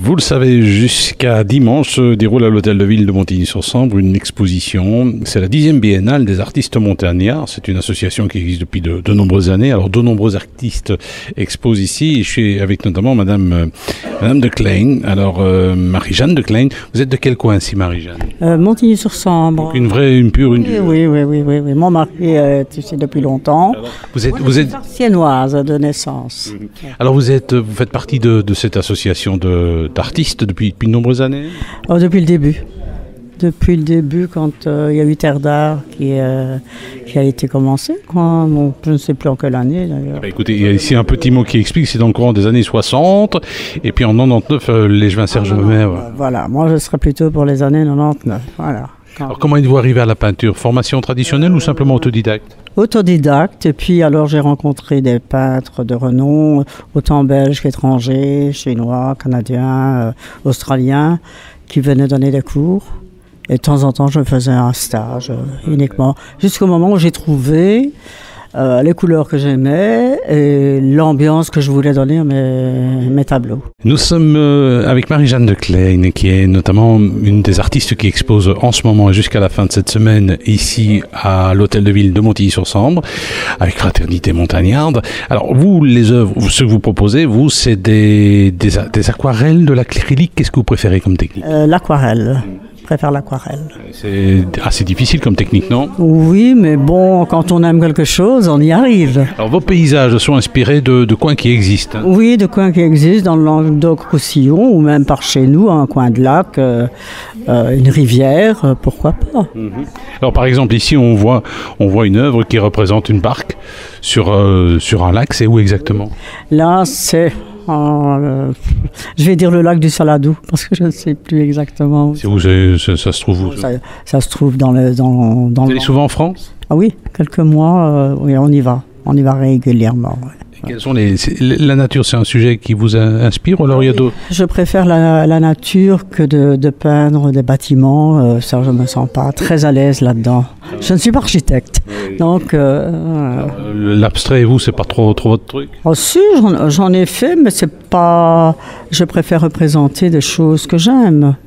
Vous le savez, jusqu'à dimanche se déroule à l'Hôtel de Ville de Montigny-sur-Sambre une exposition. C'est la 10e biennale des artistes montagnards. C'est une association qui existe depuis de nombreuses années. Alors, de nombreux artistes exposent ici. Et je suis avec notamment Madame de Klein. Alors, Marie-Jeanne de Klein. Vous êtes de quel coin ici, Marie-Jeanne? Montigny-sur-Sambre. Donc une pure. Oui. Mon mari est ici depuis longtemps. Alors, vous êtes siennoise de naissance. Alors, vous faites partie de cette association d'artistes depuis de nombreuses années? Depuis le début. Depuis le début, quand il y a eu Terre d'Art qui a été commencée. Bon, je ne sais plus en quelle année d'ailleurs. Écoutez, il y a ici un petit mot qui explique, c'est dans le courant des années 60, et puis en 99, les Jevins Serge Lemaire. Voilà, moi je serais plutôt pour les années 99. Voilà. Alors comment êtes-vous arrivé à la peinture? Formation traditionnelle ou simplement autodidacte? Autodidacte, et puis alors j'ai rencontré des peintres de renom, autant belges qu'étrangers, chinois, canadiens, australiens, qui venaient donner des cours. Et de temps en temps, je faisais un stage uniquement, jusqu'au moment où j'ai trouvé les couleurs que j'aimais et l'ambiance que je voulais donner à mes tableaux. Nous sommes avec Marie-Jeanne de Klein, qui est notamment une des artistes qui expose en ce moment et jusqu'à la fin de cette semaine ici à l'Hôtel de Ville de Montigny-sur-Sambre, avec Fraternité Montagnarde. Alors vous, les œuvres, ce que vous proposez, vous, c'est des aquarelles, de l'acrylique. Qu'est-ce que vous préférez comme technique? L'aquarelle. Je préfère l'aquarelle. C'est assez difficile comme technique, non? Oui, mais bon, quand on aime quelque chose, on y arrive. Alors vos paysages sont inspirés de coins qui existent, hein? Oui, de coins qui existent dans le Languedoc-Roussillon ou même par chez nous, un coin de lac, une rivière, pourquoi pas. Alors par exemple ici on voit une œuvre qui représente une barque sur un lac. C'est où exactement? Là, c'est... je vais dire le lac du Saladou, parce que je ne sais plus exactement. C'est où ça se trouve où? Ça se trouve dans Vous allez souvent en France? Ah oui, quelques mois, oui, on y va. On y va régulièrement. Ouais. Quels sont la nature, c'est un sujet qui vous inspire ou alors il y a d'autres? Je préfère la nature que de peindre des bâtiments. Ça, je ne me sens pas très à l'aise là-dedans. Je ne suis pas architecte. Donc, l'abstrait, vous, c'est pas trop votre truc? Oh, si, j'en ai fait, mais c'est pas... Je préfère représenter des choses que j'aime.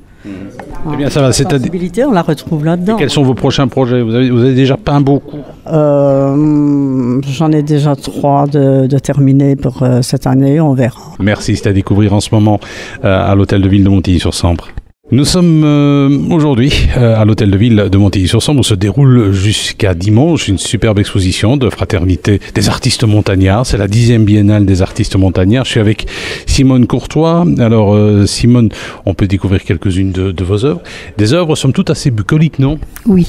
Eh bien, ça va. La sensibilité, on la retrouve là-dedans. Et quels sont vos prochains projets? Vous avez déjà peint beaucoup? J'en ai déjà 3 de terminés pour cette année, on verra. Merci, c'est à découvrir en ce moment à l'Hôtel de Ville de Montigny-sur-Sambre. Nous sommes aujourd'hui à l'Hôtel de Ville de Montigny-sur-Sambre où se déroule jusqu'à dimanche une superbe exposition de Fraternité des artistes montagnards. C'est la 10e biennale des artistes montagnards. Je suis avec Simone Courtois. Alors Simone, on peut découvrir quelques-unes de vos œuvres. Des œuvres somme toute assez bucoliques, non? Oui.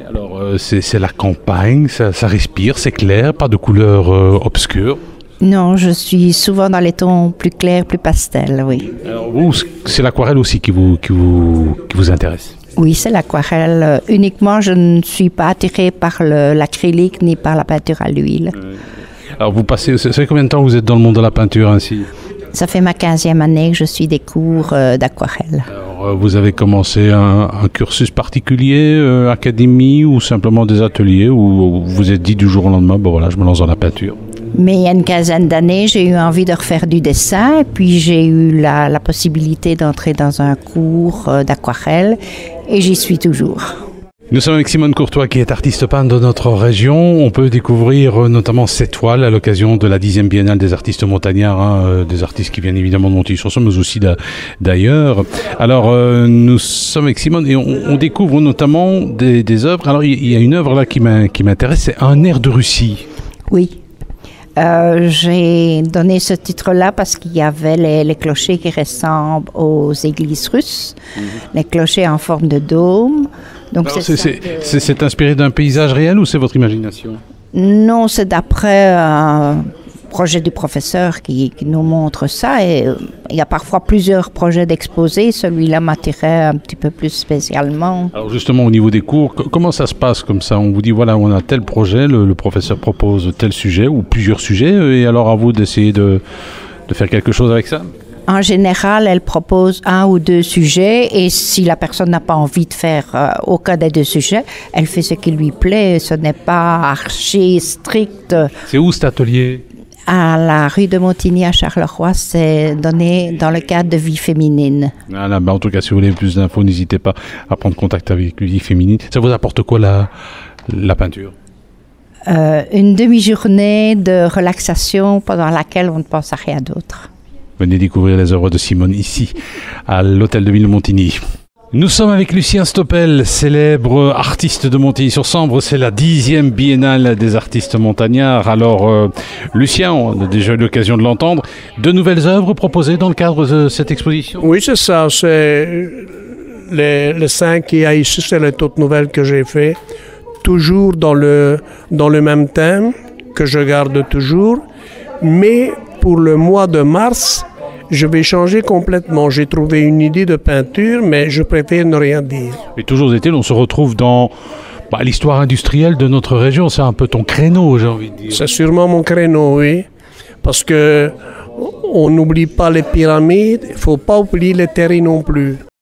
Alors c'est la campagne, ça respire, c'est clair, pas de couleurs obscures. Non, je suis souvent dans les tons plus clairs, plus pastels, oui. Alors vous, c'est l'aquarelle aussi qui vous intéresse? Oui, c'est l'aquarelle. Uniquement, je ne suis pas attirée par l'acrylique ni par la peinture à l'huile. Alors ça fait combien de temps que vous êtes dans le monde de la peinture ainsi? Ça fait ma 15e année que je suis des cours d'aquarelle. Alors, vous avez commencé un cursus particulier, académie ou simplement des ateliers, ou vous vous êtes dit du jour au lendemain, bon voilà, je me lance dans la peinture? Mais il y a une quinzaine d'années, j'ai eu envie de refaire du dessin, et puis j'ai eu la possibilité d'entrer dans un cours d'aquarelle, et j'y suis toujours. Nous sommes avec Simone Courtois qui est artiste peintre de notre région. On peut découvrir notamment cette toile à l'occasion de la 10e biennale des artistes montagnards, des artistes qui viennent évidemment de Montigny-sur-Sambre, mais aussi d'ailleurs. Alors nous sommes avec Simone et on découvre notamment des œuvres. Alors il y a une œuvre là qui m'intéresse, c'est Un air de Russie. Oui. J'ai donné ce titre-là parce qu'il y avait les clochers qui ressemblent aux églises russes, les clochers en forme de dôme. Donc c'est inspiré d'un paysage réel ou c'est votre imagination? Non, c'est d'après un projet du professeur qui nous montre ça. Et il y a parfois plusieurs projets d'exposés. Celui-là m'attirait un petit peu plus spécialement. Alors justement, au niveau des cours, comment ça se passe comme ça? On vous dit, voilà, on a tel projet, le professeur propose tel sujet ou plusieurs sujets, et alors à vous d'essayer de faire quelque chose avec ça? En général, elle propose 1 ou 2 sujets et si la personne n'a pas envie de faire aucun des 2 sujets, elle fait ce qui lui plaît. Ce n'est pas archi strict. C'est où cet atelier? à la rue de Montigny à Charleroi, c'est donné dans le cadre de Vie féminine. Voilà, en tout cas, si vous voulez plus d'infos, n'hésitez pas à prendre contact avec Vie féminine. Ça vous apporte quoi la peinture? Une demi-journée de relaxation pendant laquelle on ne pense à rien d'autre. Venez découvrir les œuvres de Simone ici, à l'Hôtel de Ville de Montigny. Nous sommes avec Lucien Stoppel, célèbre artiste de Montigny-sur-Sambre. C'est la 10e biennale des artistes montagnards. Alors, Lucien, on a déjà eu l'occasion de l'entendre. De nouvelles œuvres proposées dans le cadre de cette exposition? Oui, c'est ça. C'est les 5 qu'il y a ici, c'est les toutes nouvelles que j'ai fait. Toujours dans le même thème que je garde toujours. Mais pour le mois de mars, je vais changer complètement. J'ai trouvé une idée de peinture, mais je préfère ne rien dire. Et toujours est-il, on se retrouve dans l'histoire industrielle de notre région. C'est un peu ton créneau, j'ai envie de dire. C'est sûrement mon créneau, oui. Parce que on n'oublie pas les pyramides, il ne faut pas oublier les terrils non plus.